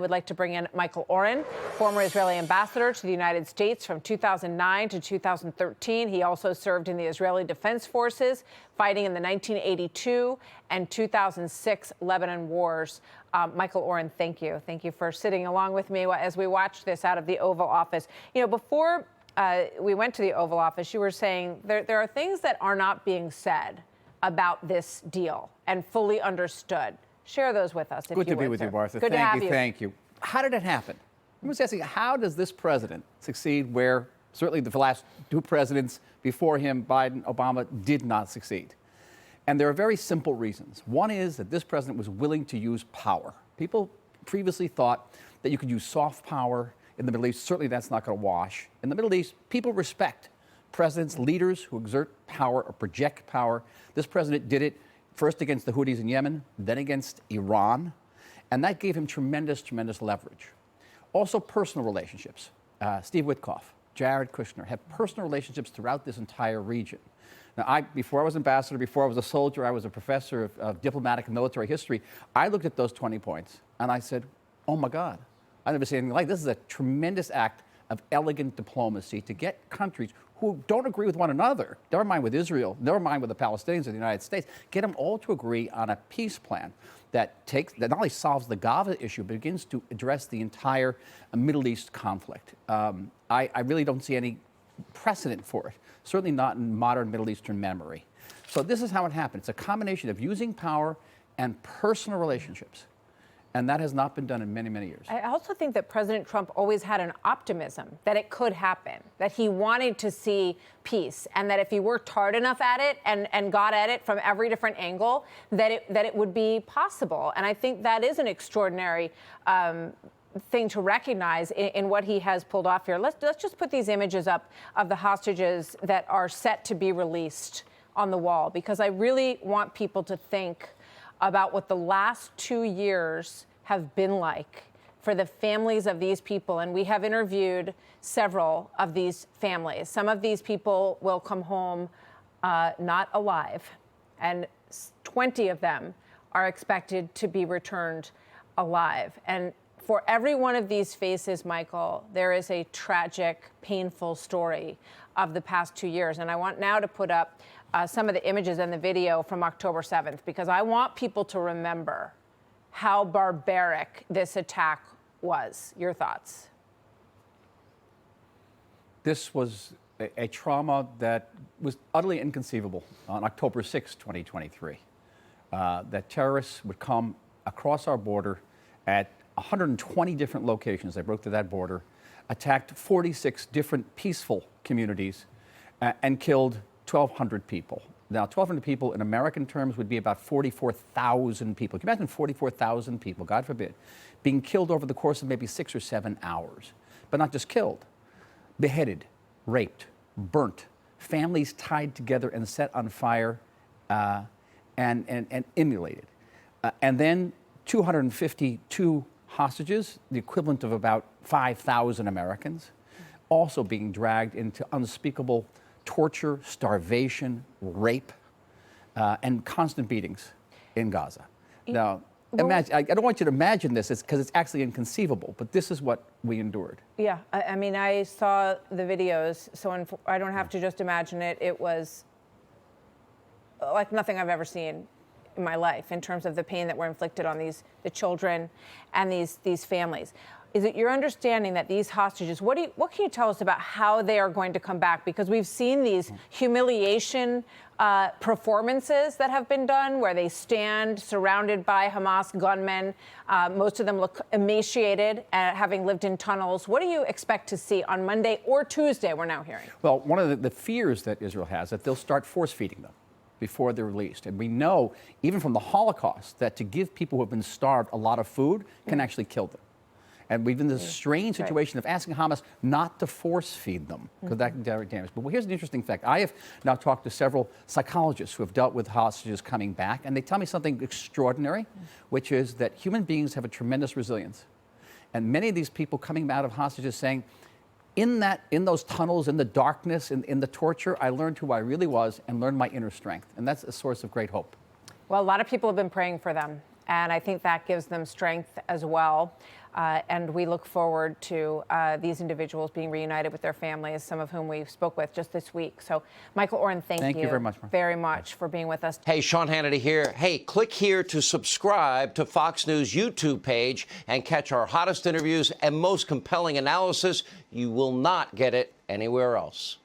Would like to bring in Michael Oren, former Israeli ambassador to the United States from 2009 to 2013. He also served in the Israeli Defense Forces, fighting in the 1982 and 2006 Lebanon wars. Michael Oren, thank you. Thank you for sitting along with me as we watched this out of the Oval Office. You know, before we went to the Oval Office, you were saying there are things that are not being said about this deal and fully understood. Share those with us, if you would, Good to be with sir. you, Martha. Good to have you. Thank you. How did it happen? I was asking, how does this president succeed where certainly the last two presidents before him, Biden, Obama, did not succeed? And there are very simple reasons. One is that this president was willing to use power. People previously thought that you could use soft power in the Middle East. Certainly that's not going to wash. In the Middle East, people respect presidents, leaders who exert power or project power. This president did it first against the Houthis in Yemen, then against Iran. And that gave him tremendous, tremendous leverage. Also, personal relationships. Steve Witkoff, Jared Kushner have personal relationships throughout this entire region. Now, before I was ambassador, before I was a soldier, I was a professor of diplomatic and military history. I looked at those 20 points and I said, oh my God, I've never seen anything like this. This is a tremendous act of elegant diplomacy to get countries who don't agree with one another, never mind with Israel, never mind with the Palestinians or the United States, get them all to agree on a peace plan that not only solves the Gaza issue, but begins to address the entire Middle East conflict. I really don't see any precedent for it, certainly not in modern Middle Eastern memory. So this is how it happened. It's a combination of using power and personal relationships. And that has not been done in many, many years. I also think that President Trump always had an optimism that it could happen, that he wanted to see peace, and that if he worked hard enough at it and got at it from every different angle, that it would be possible. And I think that is an extraordinary thing to recognize in what he has pulled off here. Let's just put these images up of the hostages that are set to be released on the wall, because I really want people to think about what the last 2 years have been like for the families of these people. And we have interviewed several of these families. Some of these people will come home not alive, and 20 of them are expected to be returned alive. And for every one of these faces, Michael, there is a tragic, painful story of the past 2 years. And I want now to put up some of the images and the video from October 7th, because I want people to remember how barbaric this attack was. Your thoughts? This was a trauma that was utterly inconceivable on October 6, 2023, that terrorists would come across our border at 120 different locations. They broke through that border, attacked 46 different peaceful communities, and killed 1,200 people. Now, 1,200 people in American terms would be about 44,000 people. Can you imagine 44,000 people, God forbid, being killed over the course of maybe 6 or 7 hours? But not just killed, beheaded, raped, burnt, families tied together and set on fire and immolated. And then 252 hostages, the equivalent of about 5,000 Americans, also being dragged into unspeakable torture, starvation, rape, and constant beatings in Gaza. Now, imagine, I don't want you to imagine this because it's actually inconceivable, but this is what we endured. Yeah, I mean, I saw the videos, so I don't have to just imagine it. It was like nothing I've ever seen in my life in terms of the pain that were inflicted on the children and these families. Is it your understanding that these hostages, what can you tell us about how they are going to come back? Because we've seen these humiliation performances that have been done where they stand surrounded by Hamas gunmen. Most of them look emaciated, having lived in tunnels. What do you expect to see on Monday or Tuesday, we're now hearing? Well, one of the fears that Israel has that they'll start force feeding them before they're released. And we know, even from the Holocaust, that to give people who have been starved a lot of food can actually kill them. And we've been in this strange situation of asking Hamas not to force feed them, because that can damage. But here's an interesting fact. I have now talked to several psychologists who have dealt with hostages coming back, and they tell me something extraordinary, which is that human beings have a tremendous resilience. And many of these people coming out of hostages saying, in those tunnels, in the darkness, in the torture, I learned who I really was and learned my inner strength. And that's a source of great hope. Well, a lot of people have been praying for them, and I think that gives them strength as well. And we look forward to these individuals being reunited with their families, some of whom we spoke with just this week. So, Michael Oren, thank you very much, Mark. very much for being with us. Hey, Sean Hannity here. Hey, click here to subscribe to Fox News YouTube page and catch our hottest interviews and most compelling analysis. You will not get it anywhere else.